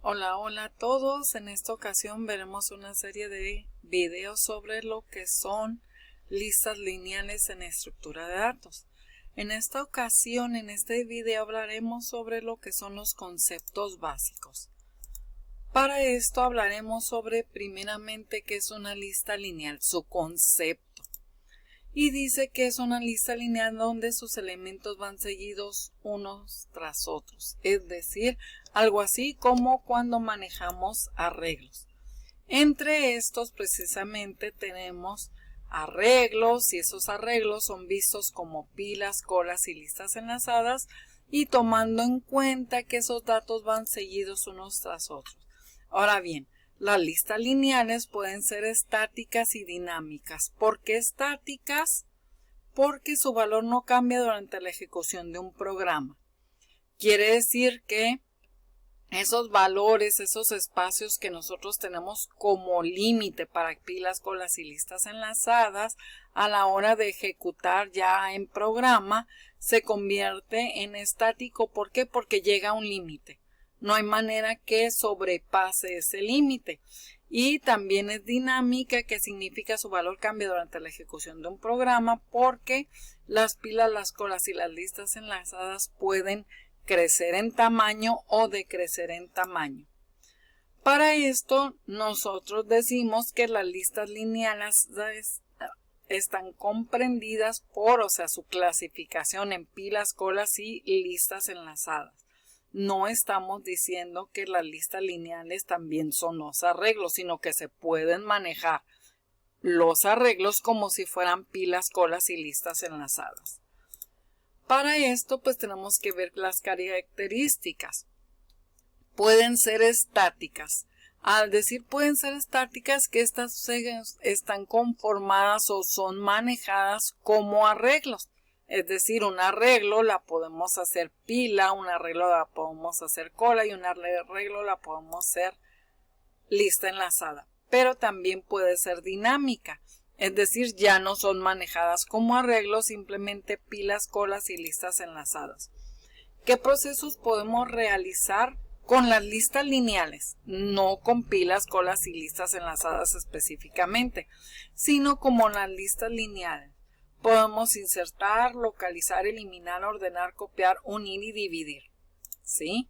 Hola a todos. En esta ocasión veremos una serie de videos sobre lo que son listas lineales en estructura de datos. En esta ocasión, en este video hablaremos sobre lo que son los conceptos básicos. Para esto hablaremos sobre primeramente qué es una lista lineal, su concepto. Y dice que es una lista lineal donde sus elementos van seguidos unos tras otros. Es decir, algo así como cuando manejamos arreglos. Entre estos precisamente tenemos arreglos y esos arreglos son vistos como pilas, colas y listas enlazadas y tomando en cuenta que esos datos van seguidos unos tras otros. Ahora bien, las listas lineales pueden ser estáticas y dinámicas. ¿Por qué estáticas? Porque su valor no cambia durante la ejecución de un programa. Quiere decir que esos valores, esos espacios que nosotros tenemos como límite para pilas, colas y listas enlazadas, a la hora de ejecutar ya en programa, se convierte en estático. ¿Por qué? Porque llega a un límite. No hay manera que sobrepase ese límite. Y también es dinámica, que significa su valor cambia durante la ejecución de un programa, porque las pilas, las colas y las listas enlazadas pueden crecer en tamaño o decrecer en tamaño. Para esto, nosotros decimos que las listas lineales están comprendidas por, su clasificación en pilas, colas y listas enlazadas. No estamos diciendo que las listas lineales también son los arreglos, sino que se pueden manejar los arreglos como si fueran pilas, colas y listas enlazadas. Para esto, pues tenemos que ver las características. Pueden ser estáticas. Al decir pueden ser estáticas, que estas están conformadas o son manejadas como arreglos. Es decir, un arreglo la podemos hacer pila, un arreglo la podemos hacer cola y un arreglo la podemos hacer lista enlazada. Pero también puede ser dinámica. Es decir, ya no son manejadas como arreglos, simplemente pilas, colas y listas enlazadas. ¿Qué procesos podemos realizar con las listas lineales? No con pilas, colas y listas enlazadas específicamente, sino como las listas lineales. Podemos insertar, localizar, eliminar, ordenar, copiar, unir y dividir. ¿Sí?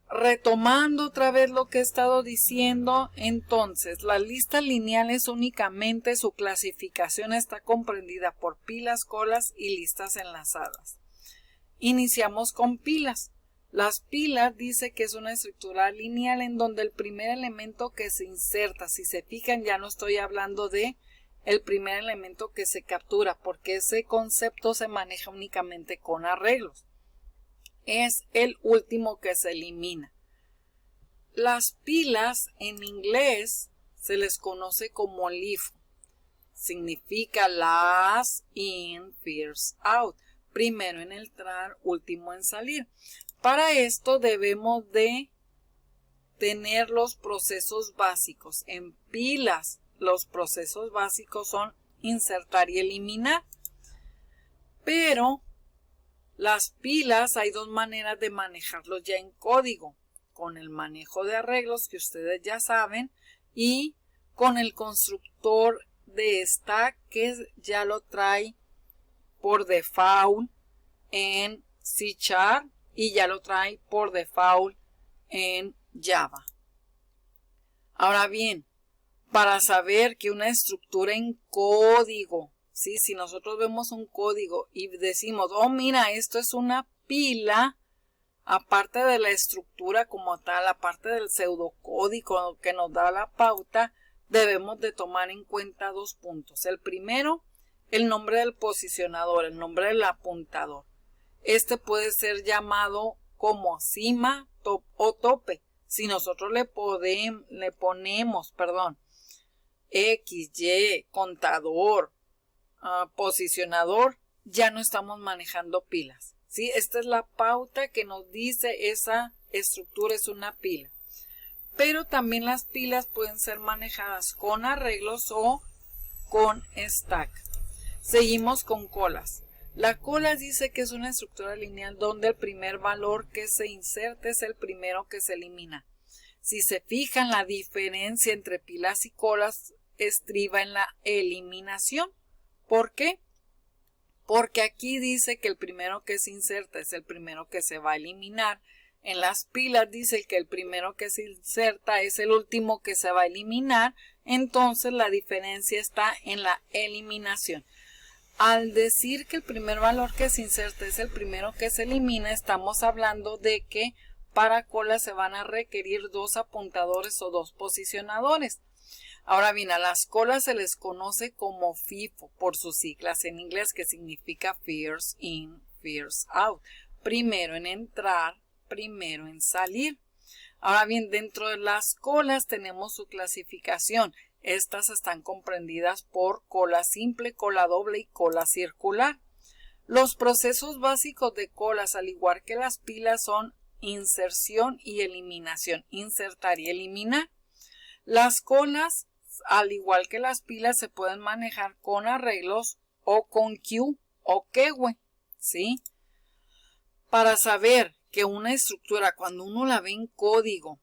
Retomando otra vez lo que he estado diciendo, entonces, las listas lineales únicamente su clasificación está comprendida por pilas, colas y listas enlazadas. Iniciamos con pilas. Las pilas dice que es una estructura lineal en donde el primer elemento que se inserta, si se fijan, ya no estoy hablando de el primer elemento que se captura, porque ese concepto se maneja únicamente con arreglos. Es el último que se elimina. Las pilas en inglés se les conoce como LIFO. Significa last in, first out. Primero en entrar, último en salir. Para esto debemos de tener los procesos básicos. En pilas, los procesos básicos son insertar y eliminar. Pero las pilas hay dos maneras de manejarlos ya en código. Con el manejo de arreglos que ustedes ya saben y con el constructor de stack que ya lo trae por default en C# y ya lo trae por default en Java. Ahora bien, para saber que una estructura en código, ¿sí? Si nosotros vemos un código y decimos, oh mira, esto es una pila, aparte de la estructura como tal, aparte del pseudocódigo que nos da la pauta, debemos de tomar en cuenta dos puntos. El primero, el nombre del posicionador, el nombre del apuntador. Este puede ser llamado como cima o tope. Si nosotros le ponemos, X, Y, contador, posicionador, ya no estamos manejando pilas. ¿Sí? Esta es la pauta que nos dice esa estructura es una pila. Pero también las pilas pueden ser manejadas con arreglos o con stack. Seguimos con colas. La cola dice que es una estructura lineal donde el primer valor que se inserta es el primero que se elimina. Si se fijan, la diferencia entre pilas y colas estriba en la eliminación. ¿Por qué? Porque aquí dice que el primero que se inserta es el primero que se va a eliminar. En las pilas dice que el primero que se inserta es el último que se va a eliminar. Entonces la diferencia está en la eliminación. Al decir que el primer valor que se inserta es el primero que se elimina, estamos hablando de que para cola se van a requerir dos apuntadores o dos posicionadores. Ahora bien, a las colas se les conoce como FIFO por sus siglas en inglés, que significa First In, First Out. Primero en entrar, primero en salir. Ahora bien, dentro de las colas tenemos su clasificación. Estas están comprendidas por cola simple, cola doble y cola circular. Los procesos básicos de colas, al igual que las pilas, son inserción y eliminación. Insertar y eliminar. Las colas, al igual que las pilas, se pueden manejar con arreglos o con Q o keyway, ¿sí? Para saber que una estructura, cuando uno la ve en código,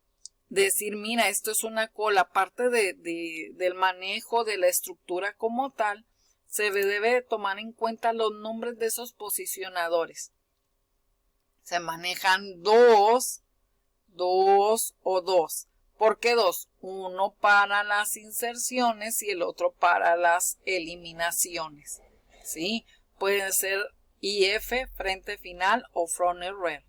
decir, mira, esto es una cola, aparte del manejo de la estructura como tal, se debe tomar en cuenta los nombres de esos posicionadores. Se manejan dos o dos. ¿Por qué dos? Uno para las inserciones y el otro para las eliminaciones. ¿Sí? Puede ser IF, frente final o front and rear.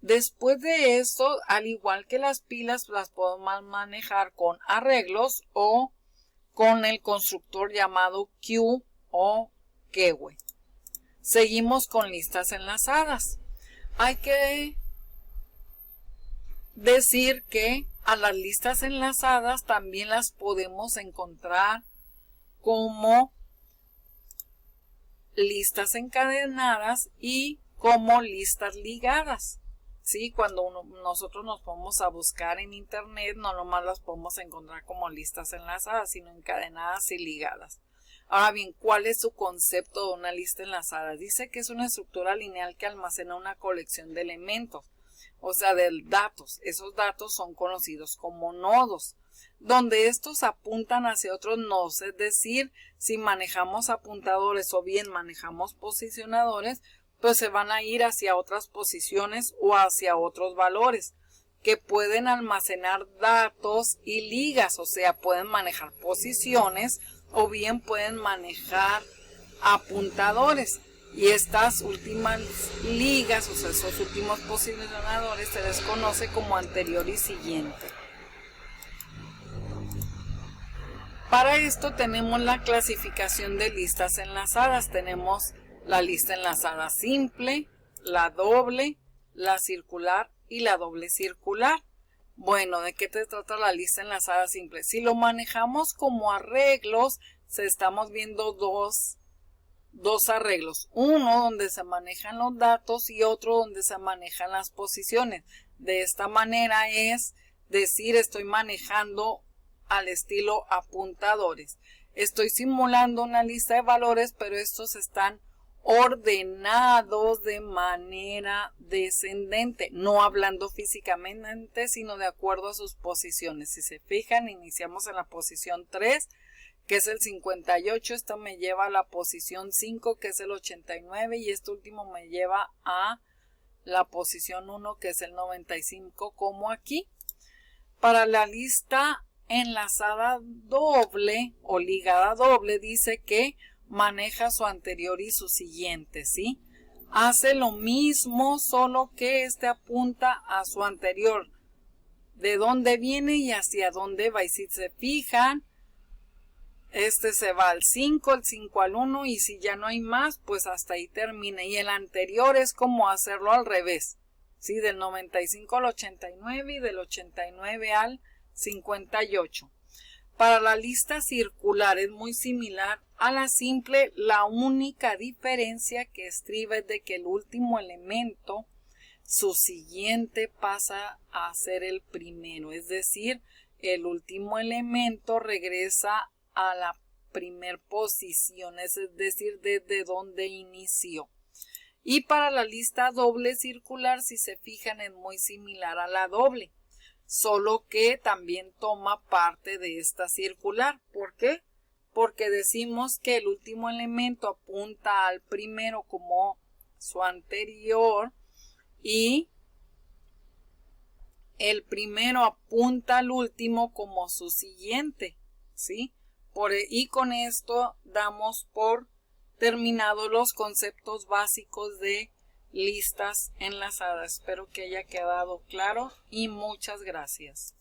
Después de esto, al igual que las pilas, las podemos manejar con arreglos o con el constructor llamado Q o keyway. Seguimos con listas enlazadas. Hay que decir que a las listas enlazadas también las podemos encontrar como listas encadenadas y como listas ligadas. ¿Sí? Cuando nosotros nos ponemos a buscar en internet, no nomás las podemos encontrar como listas enlazadas, sino encadenadas y ligadas. Ahora bien, ¿cuál es su concepto de una lista enlazada? Dice que es una estructura lineal que almacena una colección de elementos, o sea, de datos. Esos datos son conocidos como nodos, donde estos apuntan hacia otros nodos. Es decir, si manejamos apuntadores o bien manejamos posicionadores, pues se van a ir hacia otras posiciones o hacia otros valores que pueden almacenar datos y ligas, o sea, pueden manejar posiciones o bien pueden manejar apuntadores. Y estas últimas ligas, o sea, esos últimos posicionadores, se les conoce como anterior y siguiente. Para esto tenemos la clasificación de listas enlazadas. Tenemos la lista enlazada simple, la doble, la circular y la doble circular. Bueno, ¿de qué te trata la lista enlazada simple? Si lo manejamos como arreglos, estamos viendo dos arreglos. Uno donde se manejan los datos y otro donde se manejan las posiciones. De esta manera es decir, estoy manejando al estilo apuntadores. Estoy simulando una lista de valores, pero estos están ordenados de manera descendente, no hablando físicamente, sino de acuerdo a sus posiciones. Si se fijan, iniciamos en la posición 3, que es el 58, esto me lleva a la posición 5, que es el 89, y este último me lleva a la posición 1, que es el 95, como aquí. Para la lista enlazada doble o ligada doble, dice que maneja su anterior y su siguiente, ¿sí? Hace lo mismo, solo que este apunta a su anterior, de dónde viene y hacia dónde va. Y si se fijan, este se va al 5, el 5 al 1, y si ya no hay más, pues hasta ahí termina. Y el anterior es como hacerlo al revés, ¿sí? Del 95 al 89 y del 89 al 58. Para la lista circular es muy similar a la simple, la única diferencia que estriba es de que el último elemento, su siguiente, pasa a ser el primero, es decir, el último elemento regresa a la primer posición, es decir, desde donde inició. Y para la lista doble circular, si se fijan, es muy similar a la doble, solo que también toma parte de esta circular. ¿Por qué? Porque decimos que el último elemento apunta al primero como su anterior y el primero apunta al último como su siguiente, ¿sí? Y con esto damos por terminados los conceptos básicos de listas enlazadas. Espero que haya quedado claro y muchas gracias.